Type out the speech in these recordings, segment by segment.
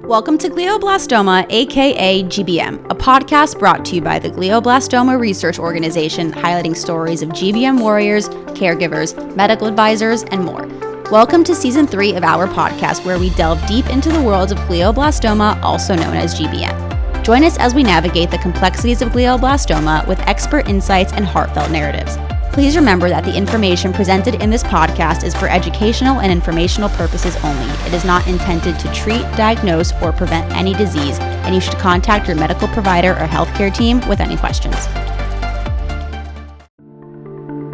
Welcome to Glioblastoma AKA GBM, a podcast brought to you by the Glioblastoma Research Organization, highlighting stories of GBM warriors, caregivers, medical advisors, and more. Welcome to Season 3 of our podcast, where we delve deep into the world of glioblastoma, also known as GBM. Join us as we navigate the complexities of glioblastoma with expert insights and heartfelt narratives. Please remember that the information presented in this podcast is for educational and informational purposes only. It is not intended to treat, diagnose, or prevent any disease, and you should contact your medical provider or healthcare team with any questions.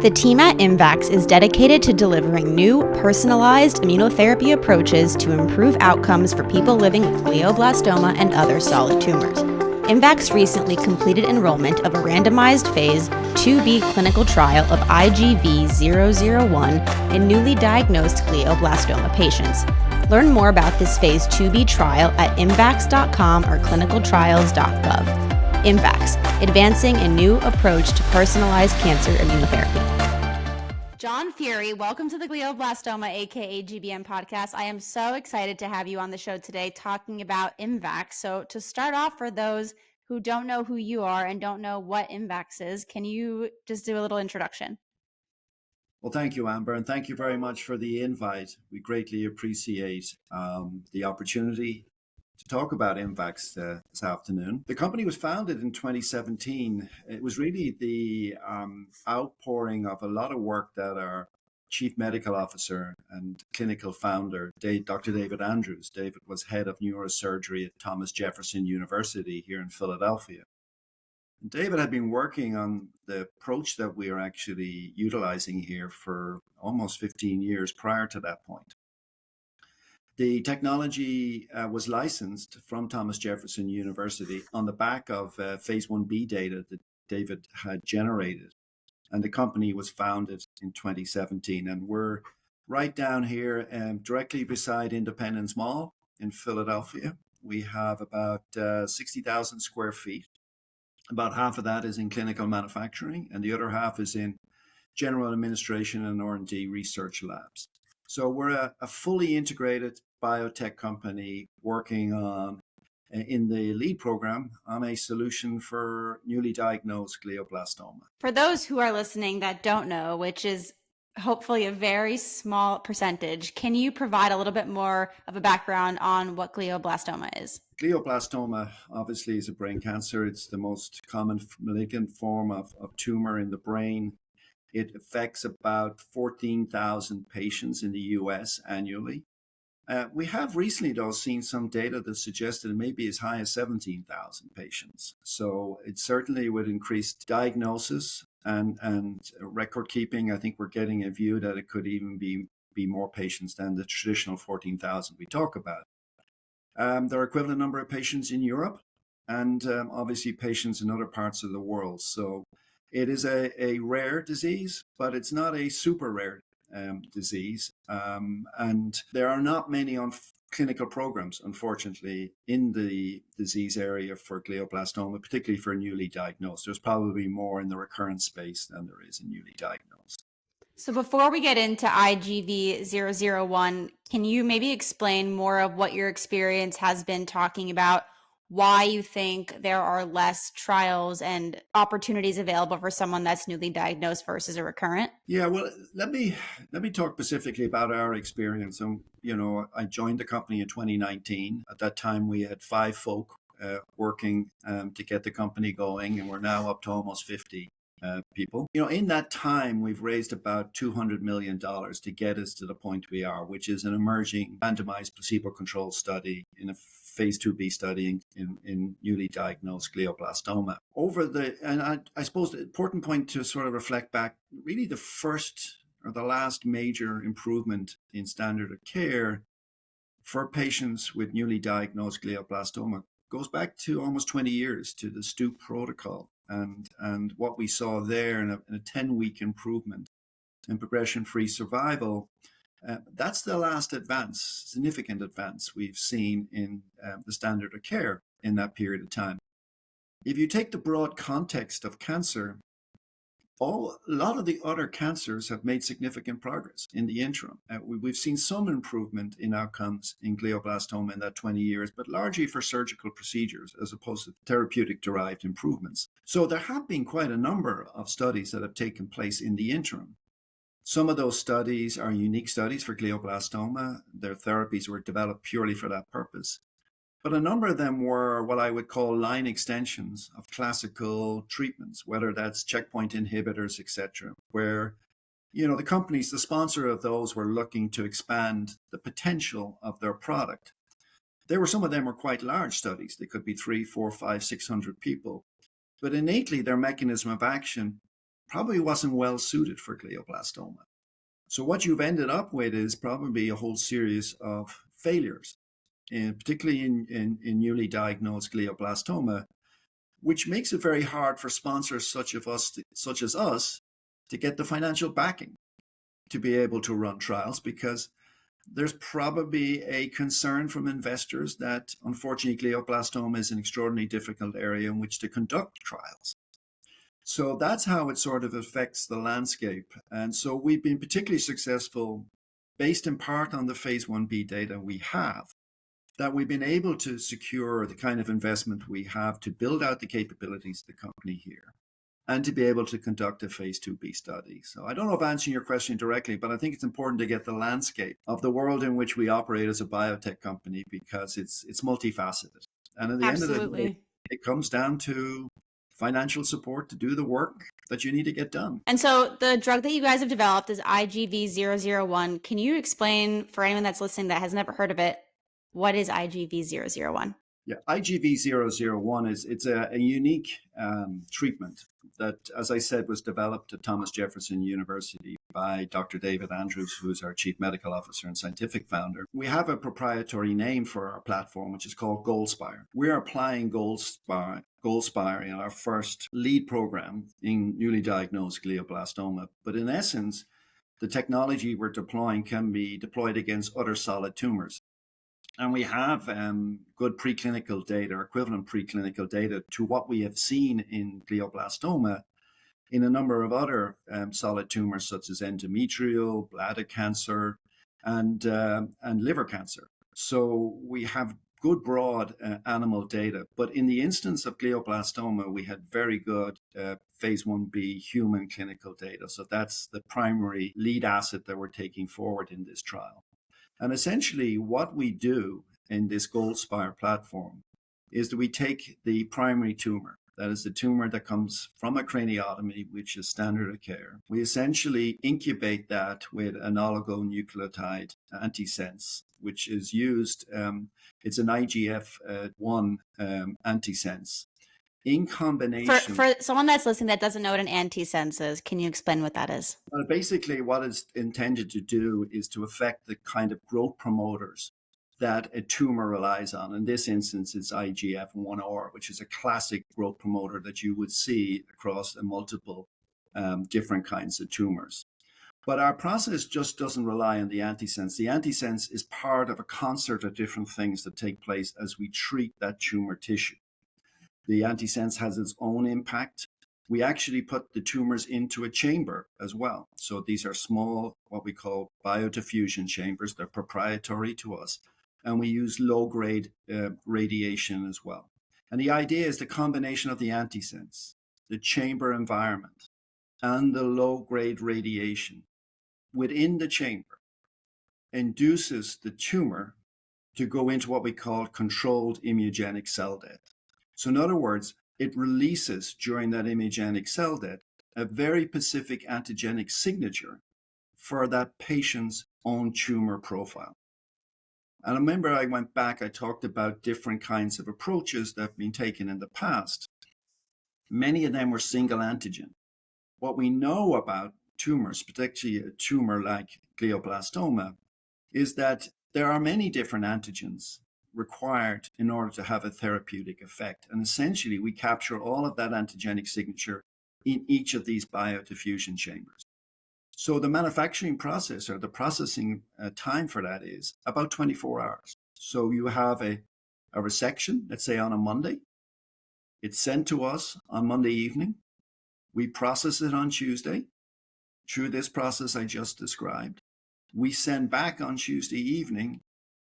The team at Imvax is dedicated to delivering new, personalized immunotherapy approaches to improve outcomes for people living with glioblastoma and other solid tumors. Imvax recently completed enrollment of a randomized Phase 2b clinical trial of IGV-001 in newly diagnosed glioblastoma patients. Learn more about this Phase 2b trial at imvax.com or clinicaltrials.gov. Imvax, advancing a new approach to personalized cancer immunotherapy. John Furey, welcome to the Glioblastoma AKA GBM Podcast. I am so excited to have you on the show today talking about Imvax. So to start off, for those who don't know who you are and don't know what Imvax is, can you just do a little introduction? Well, thank you, Amber, and thank you very much for the invite. We greatly appreciate the opportunity to talk about Imvax this afternoon. The company was founded in 2017. It was really the outpouring of a lot of work that our Chief Medical Officer and clinical founder, Dr. David Andrews. David was head of neurosurgery at Thomas Jefferson University here in Philadelphia. And David had been working on the approach that we are actually utilizing here for almost 15 years prior to that point. The technology was licensed from Thomas Jefferson University on the back of Phase 1b data that David had generated. And the company was founded in 2017. And we're right down here directly beside Independence Mall in Philadelphia. We have about 60,000 square feet. About half of that is in clinical manufacturing, and the other half is in general administration and R&D research labs. So we're a fully integrated biotech company working on, in the lead program, on a solution for newly diagnosed glioblastoma. For those who are listening that don't know, which is hopefully a very small percentage, can you provide a little bit more of a background on what glioblastoma is? Glioblastoma obviously is a brain cancer. It's the most common malignant form of tumor in the brain. It affects about 14,000 patients in the US annually. We have recently, though, seen some data that suggested it may be as high as 17,000 patients. So it certainly would increase diagnosis and record keeping. I think we're getting a view that it could even be more patients than the traditional 14,000 we talk about. There are equivalent number of patients in Europe and obviously patients in other parts of the world. So it is a rare disease, but it's not a super rare disease. And there are not many clinical programs, unfortunately, in the disease area for glioblastoma, particularly for newly diagnosed. There's probably more in the recurrent space than there is in newly diagnosed. So before we get into IGV-001, can you maybe explain more of what your experience has been talking about, why you think there are less trials and opportunities available for someone that's newly diagnosed versus a recurrent? Yeah, well, let me talk specifically about our experience. And I joined the company in 2019. At that time, we had 5 folk working to get the company going, and we're now up to almost 50 people. In that time, we've raised about $200 million to get us to the point we are, which is an emerging randomized placebo-controlled study in a Phase 2b study in newly diagnosed glioblastoma. I suppose the important point to sort of reflect back, really the first or the last major improvement in standard of care for patients with newly diagnosed glioblastoma goes back to almost 20 years, to the STOOP protocol. And what we saw there in a 10-week improvement in progression-free survival, that's the last significant advance we've seen in the standard of care in that period of time. If you take the broad context of cancer, A lot of the other cancers have made significant progress in the interim. We've seen some improvement in outcomes in glioblastoma in that 20 years, but largely for surgical procedures as opposed to therapeutic-derived improvements. So there have been quite a number of studies that have taken place in the interim. Some of those studies are unique studies for glioblastoma. Their therapies were developed purely for that purpose. But a number of them were what I would call line extensions of classical treatments, whether that's checkpoint inhibitors, etc., where the companies, the sponsor of those, were looking to expand the potential of their product. Some of them were quite large studies. They could be 3, 4, 5, 600 people. But innately, their mechanism of action probably wasn't well suited for glioblastoma. So what you've ended up with is probably a whole series of failures, particularly in newly diagnosed glioblastoma, which makes it very hard for sponsors such as us to get the financial backing to be able to run trials, because there's probably a concern from investors that, unfortunately, glioblastoma is an extraordinarily difficult area in which to conduct trials. So that's how it sort of affects the landscape. And so we've been particularly successful, based in part on the phase 1b data we have, that we've been able to secure the kind of investment we have to build out the capabilities of the company here and to be able to conduct a phase 2b study. So I don't know if I'm answering your question directly, but I think it's important to get the landscape of the world in which we operate as a biotech company, because it's multifaceted. And at the end of the day, it comes down to financial support to do the work that you need to get done. And so the drug that you guys have developed is IGV-001. Can you explain, for anyone that's listening that has never heard of it, what is IGV-001? Yeah, IGV-001 it's a unique treatment that, as I said, was developed at Thomas Jefferson University by Dr. David Andrews, who's our Chief Medical Officer and Scientific Founder. We have a proprietary name for our platform, which is called GoldSpire. We're applying GoldSpire in our first lead program in newly diagnosed glioblastoma. But in essence, the technology we're deploying can be deployed against other solid tumors. And we have good preclinical data, equivalent preclinical data to what we have seen in glioblastoma in a number of other solid tumors, such as endometrial, bladder cancer, and liver cancer. So we have good broad animal data. But in the instance of glioblastoma, we had very good phase 1b human clinical data. So that's the primary lead asset that we're taking forward in this trial. And essentially what we do in this GoldSpire platform is that we take the primary tumor, that is the tumor that comes from a craniotomy, which is standard of care. We essentially incubate that with an oligonucleotide antisense, which is used, it's an IGF-1 antisense. In combination... For someone that's listening that doesn't know what an antisense is, can you explain what that is? Well, basically, what it's intended to do is to affect the kind of growth promoters that a tumor relies on. In this instance, it's IGF-1R, which is a classic growth promoter that you would see across multiple different kinds of tumors. But our process just doesn't rely on the antisense. The antisense is part of a concert of different things that take place as we treat that tumor tissue. The antisense has its own impact. We actually put the tumors into a chamber as well. So these are small, what we call biodiffusion chambers. They're proprietary to us. And we use low-grade radiation as well. And the idea is the combination of the antisense, the chamber environment, and the low-grade radiation within the chamber induces the tumor to go into what we call controlled immunogenic cell death. So in other words, it releases during that immunogenic cell death a very specific antigenic signature for that patient's own tumor profile. And I remember I went back, I talked about different kinds of approaches that have been taken in the past. Many of them were single antigen. What we know about tumors, particularly a tumor like glioblastoma, is that there are many different antigens required in order to have a therapeutic effect. And essentially, we capture all of that antigenic signature in each of these biodiffusion chambers. So the manufacturing process, or the processing time for that, is about 24 hours. So you have a resection, let's say on a Monday. It's sent to us on Monday evening. We process it on Tuesday through this process I just described. We send back on Tuesday evening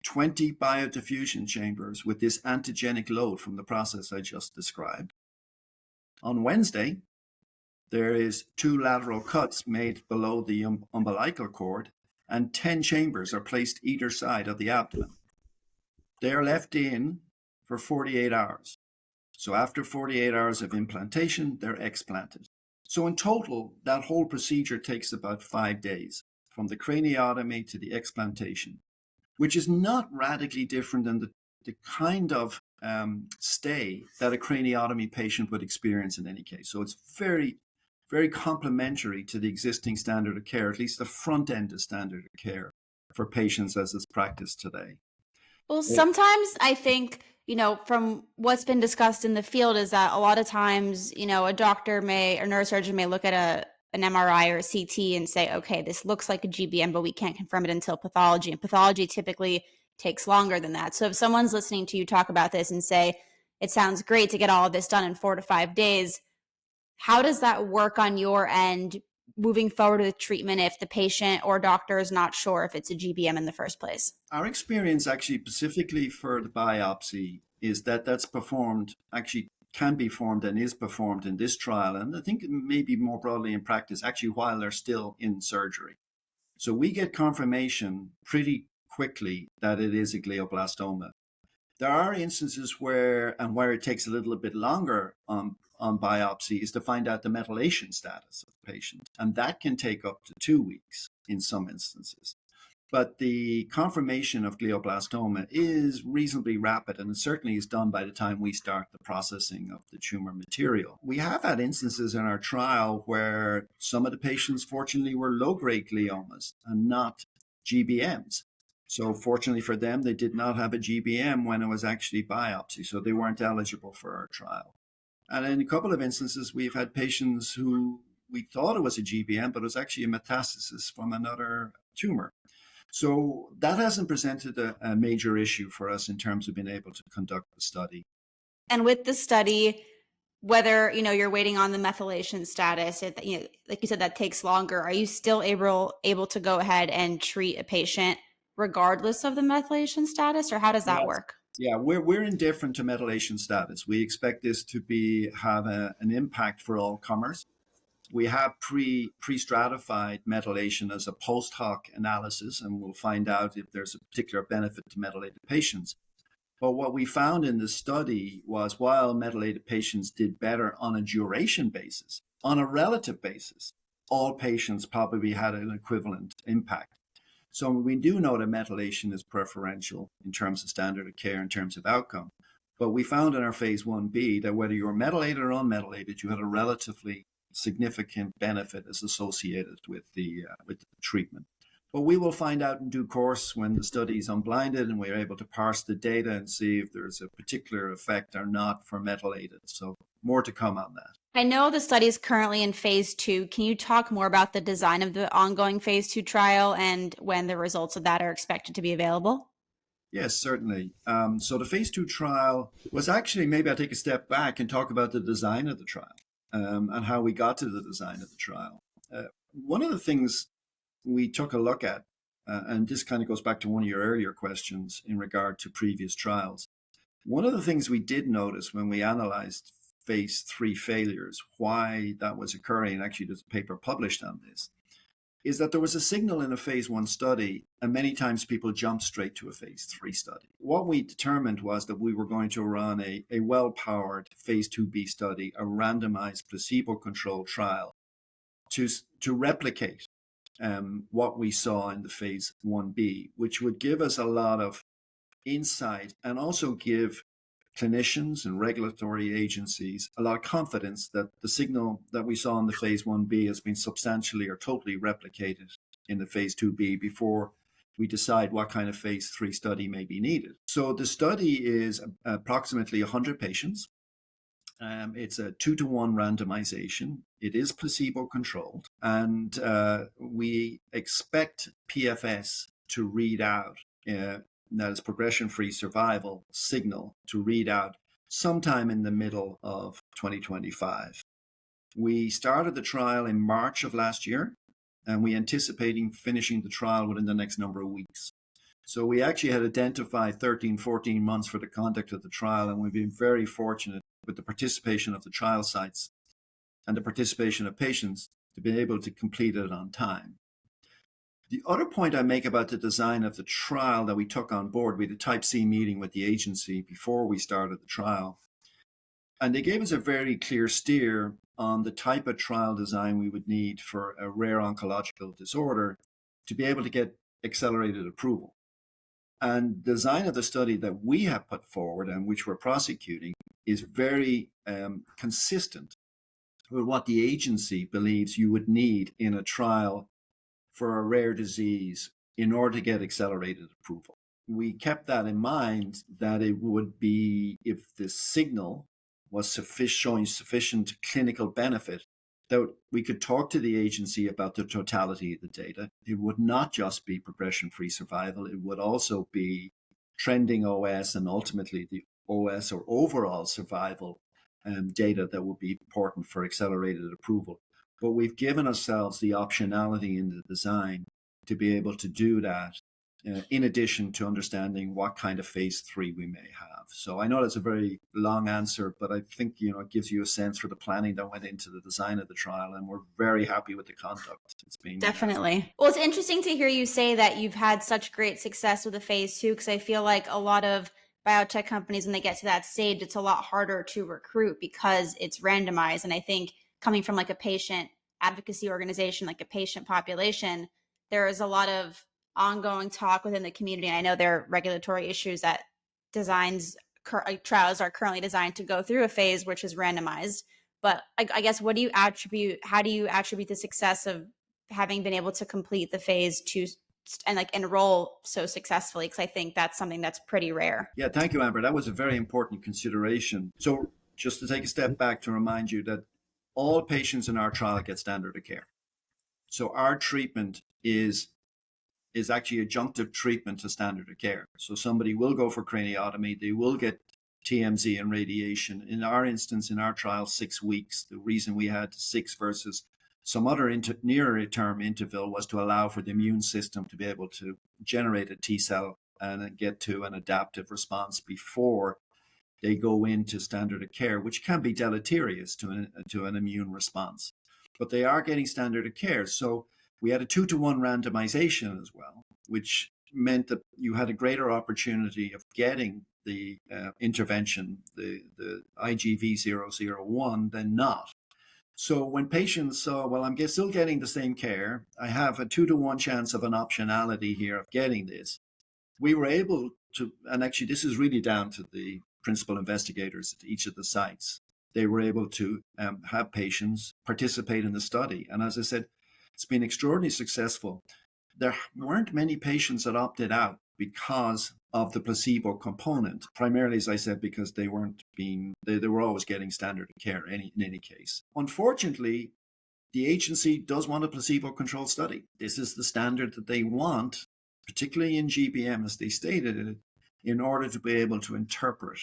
20 biodiffusion chambers with this antigenic load from the process I just described. On Wednesday, there is 2 lateral cuts made below the umbilical cord, and 10 chambers are placed either side of the abdomen. They are left in for 48 hours. So after 48 hours of implantation, they're explanted. So in total, that whole procedure takes about 5 days, from the craniotomy to the explantation, which is not radically different than the kind of stay that a craniotomy patient would experience in any case. So it's very, very complementary to the existing standard of care, at least the front end of standard of care for patients as is practiced today. Well, sometimes I think, from what's been discussed in the field is that a lot of times, a doctor or neurosurgeon may look at an MRI or a CT and say, okay, this looks like a GBM, but we can't confirm it until pathology. And pathology typically takes longer than that. So if someone's listening to you talk about this and say, it sounds great to get all of this done in 4 to 5 days, how does that work on your end moving forward with treatment if the patient or doctor is not sure if it's a GBM in the first place? Our experience actually specifically for the biopsy is that that's performed, actually can be formed and is performed in this trial. And I think maybe more broadly in practice, actually while they're still in surgery. So we get confirmation pretty quickly that it is a glioblastoma. There are instances where it takes a little bit longer on biopsy is to find out the methylation status of the patient. And that can take up to 2 weeks in some instances. But the confirmation of glioblastoma is reasonably rapid, and it certainly is done by the time we start the processing of the tumor material. We have had instances in our trial where some of the patients, fortunately, were low-grade gliomas and not GBMs. So fortunately for them, they did not have a GBM when it was actually biopsy, so they weren't eligible for our trial. And in a couple of instances, we've had patients who we thought it was a GBM, but it was actually a metastasis from another tumor. So that hasn't presented a major issue for us in terms of being able to conduct the study. And with the study, whether you're waiting on the methylation status, like you said, that takes longer. Are you still able to go ahead and treat a patient regardless of the methylation status, or how does that work? Yeah, we're indifferent to methylation status. We expect this to have an impact for all comers. We have pre-stratified methylation as a post hoc analysis, and we'll find out if there's a particular benefit to methylated patients. But what we found in the study was while methylated patients did better on a duration basis, on a relative basis, all patients probably had an equivalent impact. So we do know that methylation is preferential in terms of standard of care, in terms of outcome. But we found in our phase 1b that whether you were methylated or unmethylated, you had a relatively significant benefit is associated with the treatment. But we will find out in due course when the study is unblinded and we're able to parse the data and see if there's a particular effect or not for methylated. So more to come on that. I know the study is currently in phase 2. Can you talk more about the design of the ongoing phase 2 trial and when the results of that are expected to be available? Yes, certainly. So the phase 2 trial was actually, maybe I'll take a step back and talk about the design of the trial. And how we got to the design of the trial. One of the things we took a look at, and this kind of goes back to one of your earlier questions in regard to previous trials. One of the things we did notice when we analyzed phase 3 failures, why that was occurring, and actually there's a paper published on this, is that there was a signal in a phase 1 study, and many times people jumped straight to a phase 3 study. What we determined was that we were going to run a well-powered phase 2b study, a randomized placebo-controlled trial, to replicate what we saw in the phase 1b, which would give us a lot of insight and also give clinicians and regulatory agencies a lot of confidence that the signal that we saw in the phase 1b has been substantially or totally replicated in the phase 2b before we decide what kind of phase 3 study may be needed. So the study is approximately 100 patients. It's a 2-to-1 randomization. It is placebo-controlled, and we expect PFS to read out, that is progression-free survival signal to read out sometime in the middle of 2025. We started the trial in March of last year, and we anticipating finishing the trial within the next number of weeks. So we actually had identified 13, 14 months for the conduct of the trial, and we've been very fortunate with the participation of the trial sites and the participation of patients to be able to complete it on time. The other point I make about the design of the trial that we took on board, we had a Type C meeting with the agency before we started the trial, and they gave us a very clear steer on the type of trial design we would need for a rare oncological disorder to be able to get accelerated approval. And the design of the study that we have put forward and which we're prosecuting is very consistent with what the agency believes you would need in a trial for a rare disease in order to get accelerated approval. We kept that in mind, that it would be, if the signal was showing sufficient clinical benefit, that we could talk to the agency about the totality of the data. It would not just be progression-free survival. It would also be trending OS and ultimately the OS or overall survival data that would be important for accelerated approval. But we've given ourselves the optionality in the design to be able to do that, in addition to understanding what kind of phase 3 we may have. So I know that's a very long answer, but I think it gives you a sense for the planning that went into the design of the trial, and we're very happy with the conduct. It's been definitely. Well, it's interesting to hear you say that you've had such great success with the phase 2, because I feel like a lot of biotech companies, when they get to that stage, it's a lot harder to recruit because it's randomized. And I think coming from like a patient advocacy organization, like a patient population, there is a lot of ongoing talk within the community. And I know there are regulatory issues that trials are currently designed to go through a phase which is randomized. But I guess, how do you attribute the success of having been able to complete the phase 2 and like enroll so successfully? Because I think that's something that's pretty rare. Yeah, thank you, Amber. That was a very important consideration. So just to take a step back to remind you that all patients in our trial get standard of care. So our treatment is actually adjunctive treatment to standard of care. So somebody will go for craniotomy, they will get TMZ and radiation. In our instance, in our trial, 6 weeks. The reason we had 6 versus some other nearer term interval was to allow for the immune system to be able to generate a T cell and get to an adaptive response before they go into standard of care, which can be deleterious to an immune response. But they are getting standard of care. So we had a 2-to-1 randomization as well, which meant that you had a greater opportunity of getting the intervention, the IGV-001, than not. So when patients saw, well, I'm still getting the same care, I have a 2-to-1 chance of an optionality here of getting this, we were able to, and actually this is really down to the principal investigators at each of the sites, they were able to have patients participate in the study. And as I said, it's been extraordinarily successful. There weren't many patients that opted out because of the placebo component, primarily, as I said, because they were always getting standard of care in any case. Unfortunately, the agency does want a placebo-controlled study. This is the standard that they want, particularly in GBM, as they stated it, in order to be able to interpret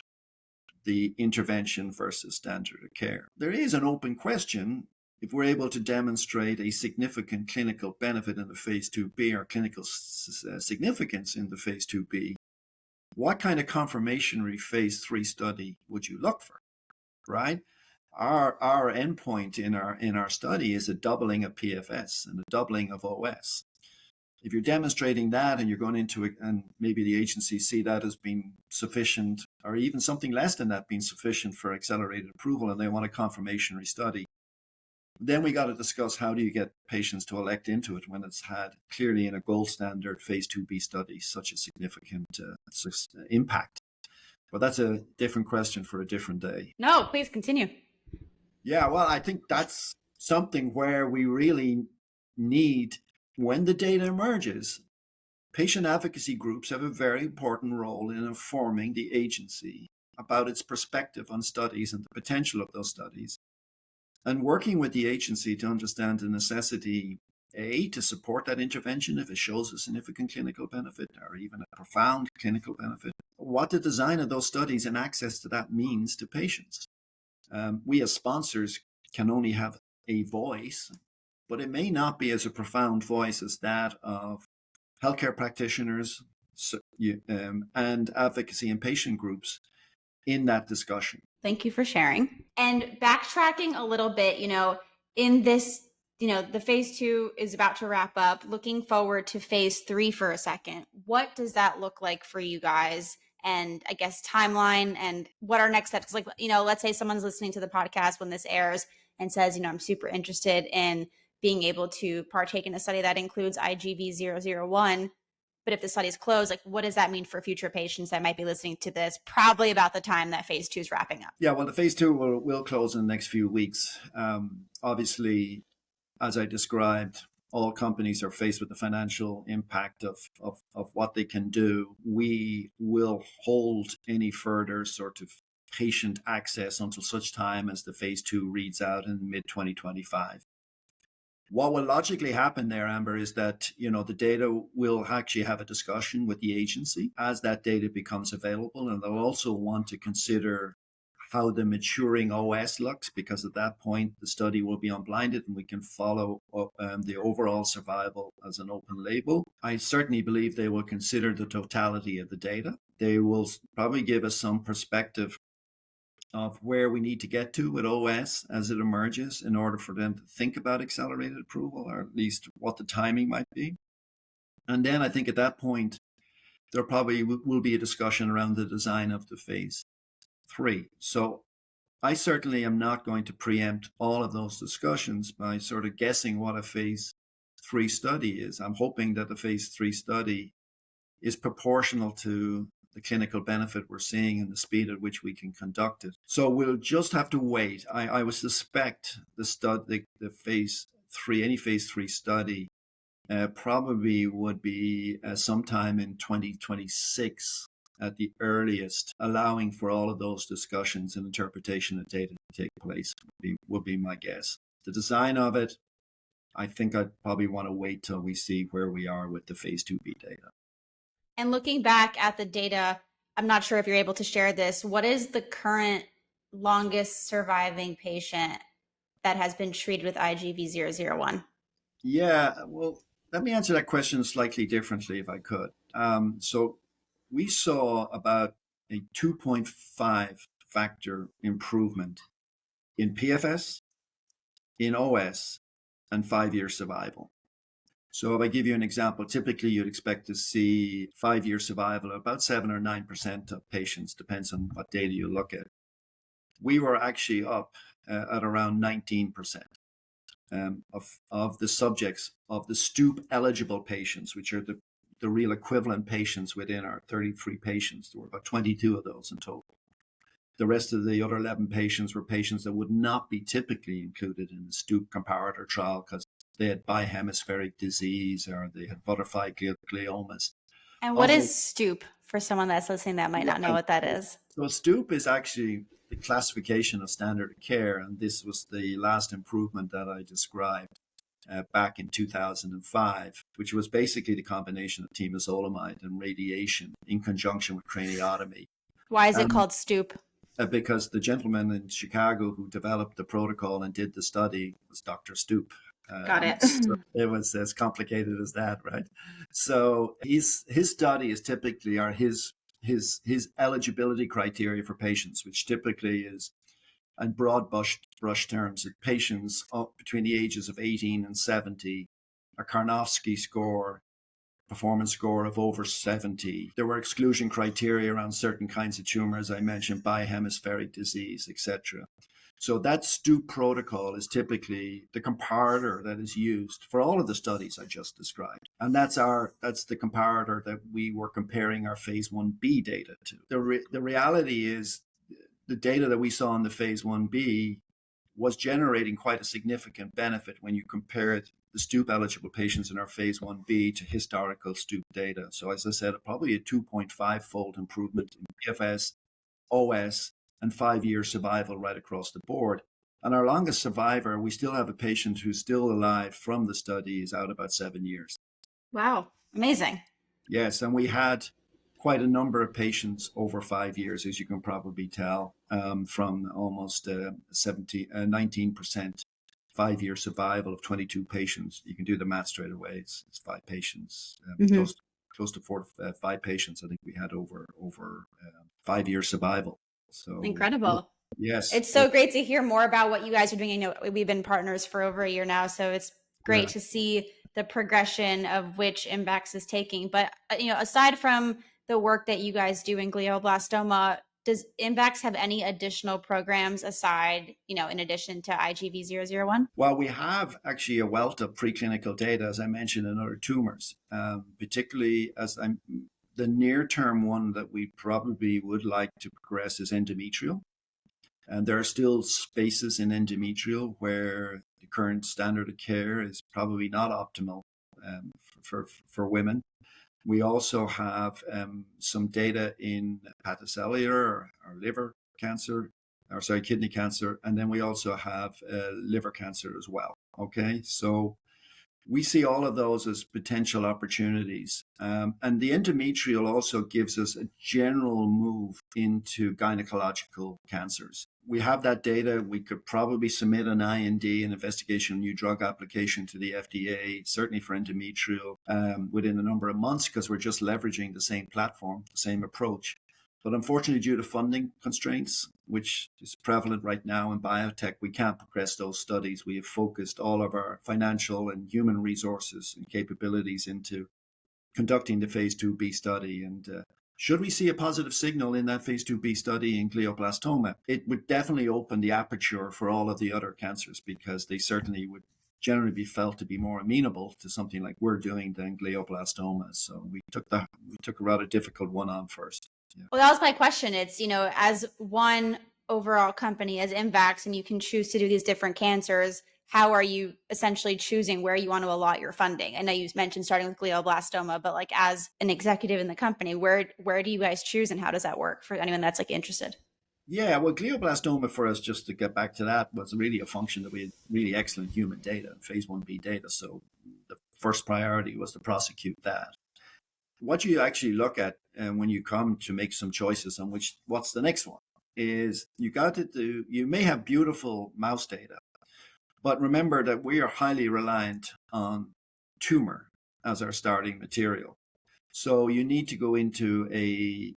the intervention versus standard of care. There is an open question. If we're able to demonstrate a significant clinical benefit in the phase 2b or clinical significance in the phase 2b, what kind of confirmatory phase 3 study would you look for, right? Our endpoint in our study is a doubling of PFS and a doubling of OS. If you're demonstrating that and you're going into it, and maybe the agency see that as being sufficient, or even something less than that being sufficient for accelerated approval, and they want a confirmatory study, then we got to discuss how do you get patients to elect into it when it's had clearly in a gold standard phase 2b study such a significant impact. But that's a different question for a different day. No, please continue. Yeah, well, I think that's something where we really need, when the data emerges, patient advocacy groups have a very important role in informing the agency about its perspective on studies and the potential of those studies, and working with the agency to understand the necessity, A, to support that intervention if it shows a significant clinical benefit or even a profound clinical benefit, what the design of those studies and access to that means to patients. We as sponsors can only have a voice, but it may not be as a profound voice as that of healthcare practitioners and advocacy and patient groups in that discussion. Thank you for sharing. And backtracking a little bit, in this, the phase 2 is about to wrap up. Looking forward to phase 3 for a second. What does that look like for you guys? And I guess timeline and what are next steps? Like, let's say someone's listening to the podcast when this airs and says, I'm super interested in being able to partake in a study that includes IGV-001. But if the study is closed, like, what does that mean for future patients that might be listening to this probably about the time that phase 2 is wrapping up? Yeah, well, the phase 2 will close in the next few weeks. Obviously, as I described, all companies are faced with the financial impact of what they can do. We will hold any further sort of patient access until such time as the phase 2 reads out in mid-2025. What will logically happen there, Amber, is that, the data will actually have a discussion with the agency as that data becomes available. And they'll also want to consider how the maturing OS looks, because at that point, the study will be unblinded and we can follow the overall survival as an open label. I certainly believe they will consider the totality of the data. They will probably give us some perspective of where we need to get to with OS as it emerges in order for them to think about accelerated approval, or at least what the timing might be. And then I think at that point, there probably will be a discussion around the design of the phase 3. So I certainly am not going to preempt all of those discussions by sort of guessing what a phase 3 study is. I'm hoping that the phase 3 study is proportional to the clinical benefit we're seeing and the speed at which we can conduct it. So we'll just have to wait. I would suspect the phase 3, any phase 3 study probably would be sometime in 2026 at the earliest, allowing for all of those discussions and interpretation of data to take place would be my guess. The design of it, I think I'd probably want to wait till we see where we are with the phase 2b data. And looking back at the data, I'm not sure if you're able to share this. What is the current longest surviving patient that has been treated with IGV-001? Yeah, well, let me answer that question slightly differently if I could. So we saw about a 2.5 factor improvement in PFS, in OS, and 5-year survival. So if I give you an example, typically you'd expect to see 5-year survival of about 7 or 9% of patients, depends on what data you look at. We were actually up at around 19% of the subjects, of the STOOP eligible patients, which are the real equivalent patients within our 33 patients. There were about 22 of those in total. The rest of the other 11 patients were patients that would not be typically included in the STOOP comparator trial because they had bihemispheric disease or they had butterfly gliomas. And what is STOOP for someone that's listening that might not know what that is? So STOOP is actually the classification of standard of care, and this was the last improvement that I described back in 2005, which was basically the combination of temozolomide and radiation in conjunction with craniotomy. Why is it called STOOP? Because the gentleman in Chicago who developed the protocol and did the study was Dr. Stoop. Got it. So it was as complicated as that, right? So his study is typically his eligibility criteria for patients, which typically is, in broad brush terms, patients between the ages of 18 and 70, a Karnofsky score, performance score of over 70. There were exclusion criteria around certain kinds of tumors. I mentioned bihemispheric disease, etc. So that STOOP protocol is typically the comparator that is used for all of the studies I just described. And that's the comparator that we were comparing our phase 1b data to. The reality is the data that we saw in the phase 1b was generating quite a significant benefit when you compared the STOOP eligible patients in our phase 1b to historical STOOP data. So as I said, probably a 2.5-fold improvement in PFS, OS, and 5-year survival right across the board. And our longest survivor, we still have a patient who's still alive from the study, is out about 7 years. Wow. Amazing. Yes. And we had quite a number of patients over 5 years, as you can probably tell, from almost 19% 5-year survival of 22 patients. You can do the math straight away. It's 5 patients, close to 5 patients. I think we had over 5-year survival. So incredible. yes, It's so great to hear more about what you guys are doing. You know, we've been partners for over a year now, so it's great to see the progression of which Imvax is taking. But aside from the work that you guys do in glioblastoma, does Imvax have any additional programs aside, in addition to IGV-001? Well, we have actually a wealth of preclinical data, as I mentioned, in other tumors, particularly the near-term one that we probably would like to progress is endometrial. And there are still spaces in endometrial where the current standard of care is probably not optimal for women. We also have some data in hepatocellular or liver cancer, kidney cancer, and then we also have liver cancer as well. Okay, so we see all of those as potential opportunities. And the endometrial also gives us a general move into gynecological cancers. We have that data. We could probably submit an IND, an investigational new drug application to the FDA, certainly for endometrial, within a number of months, because we're just leveraging the same platform, the same approach. But unfortunately, due to funding constraints, which is prevalent right now in biotech, we can't progress those studies. We have focused all of our financial and human resources and capabilities into conducting the phase 2b study. And should we see a positive signal in that phase 2b study in glioblastoma, it would definitely open the aperture for all of the other cancers, because they certainly would generally be felt to be more amenable to something like we're doing than glioblastoma. So we took a rather difficult one on first. Yeah. Well, that was my question. It's, as one overall company, as Imvax, and you can choose to do these different cancers, how are you essentially choosing where you want to allot your funding? I know you mentioned starting with glioblastoma, but like as an executive in the company, where do you guys choose, and how does that work for anyone that's like interested? Yeah, well, glioblastoma for us, just to get back to that, was really a function that we had really excellent human data, phase 1b data. So the first priority was to prosecute that. What you actually look at when you come to make some choices on what's the next one is you may have beautiful mouse data, but remember that we are highly reliant on tumor as our starting material. So you need to go into a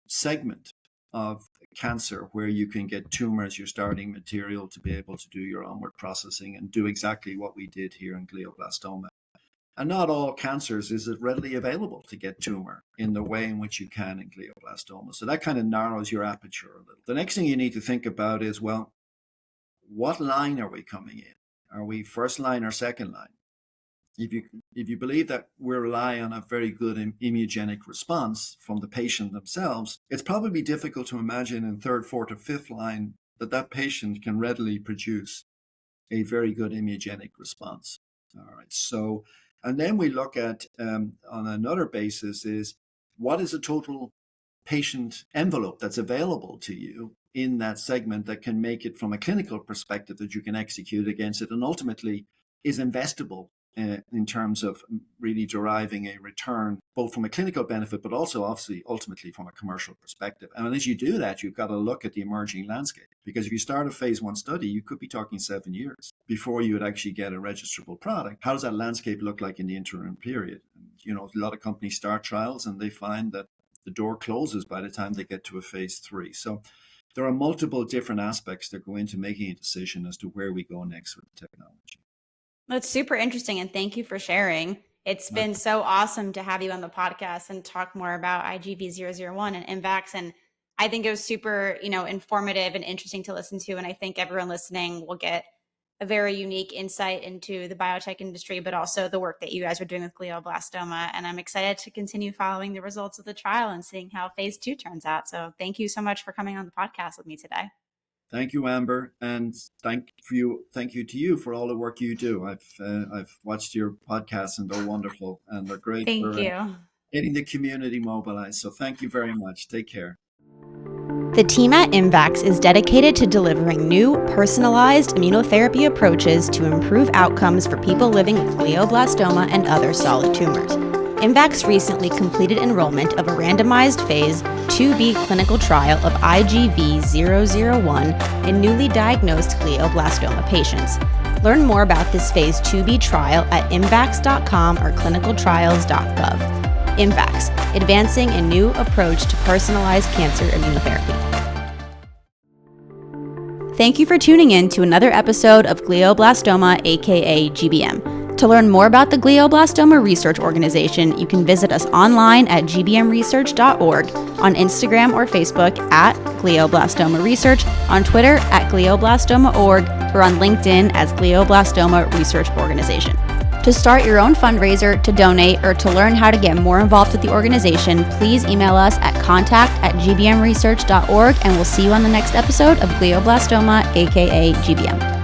segment of cancer where you can get tumor as your starting material to be able to do your onward processing and do exactly what we did here in glioblastoma. And not all cancers is it readily available to get tumor in the way in which you can in glioblastoma. So that kind of narrows your aperture a little. The next thing you need to think about is, well, what line are we coming in? Are we first line or second line? If you believe that we rely on a very good immunogenic response from the patient themselves, it's probably difficult to imagine in third, fourth, or fifth line that patient can readily produce a very good immunogenic response. All right, so, and then we look at, on another basis, is what is the total patient envelope that's available to you in that segment that can make it from a clinical perspective that you can execute against it, and ultimately is investable in terms of really deriving a return, both from a clinical benefit, but also obviously ultimately from a commercial perspective. And as you do that, you've got to look at the emerging landscape, because if you start a phase 1 study, you could be talking 7 years before you would actually get a registrable product. How does that landscape look like in the interim period? And, a lot of companies start trials and they find that the door closes by the time they get to a phase 3. So there are multiple different aspects that go into making a decision as to where we go next with the technology. That's super interesting, and thank you for sharing. It's been so awesome to have you on the podcast and talk more about IGV-001 and Imvax. And I think it was super, informative and interesting to listen to. And I think everyone listening will get a very unique insight into the biotech industry, but also the work that you guys are doing with glioblastoma. And I'm excited to continue following the results of the trial and seeing how phase 2 turns out. So thank you so much for coming on the podcast with me today. Thank you, Amber, and thank you to you for all the work you do. I've watched your podcasts and they're wonderful and they're great. Thank you. Getting the community mobilized. So thank you very much. Take care. The team at Imvax is dedicated to delivering new, personalized immunotherapy approaches to improve outcomes for people living with glioblastoma and other solid tumors. Imvax recently completed enrollment of a randomized phase 2b clinical trial of IGV-001 in newly diagnosed glioblastoma patients. Learn more about this phase 2b trial at imvax.com or clinicaltrials.gov. Imvax, advancing a new approach to personalized cancer immunotherapy. Thank you for tuning in to another episode of Glioblastoma AKA GBM. To learn more about the Glioblastoma Research Organization, you can visit us online at gbmresearch.org, on Instagram or Facebook at Glioblastoma Research, on Twitter at glioblastomaorg, or on LinkedIn as Glioblastoma Research Organization. To start your own fundraiser, to donate, or to learn how to get more involved with the organization, please email us at contact@gbmresearch.org, and we'll see you on the next episode of Glioblastoma AKA GBM.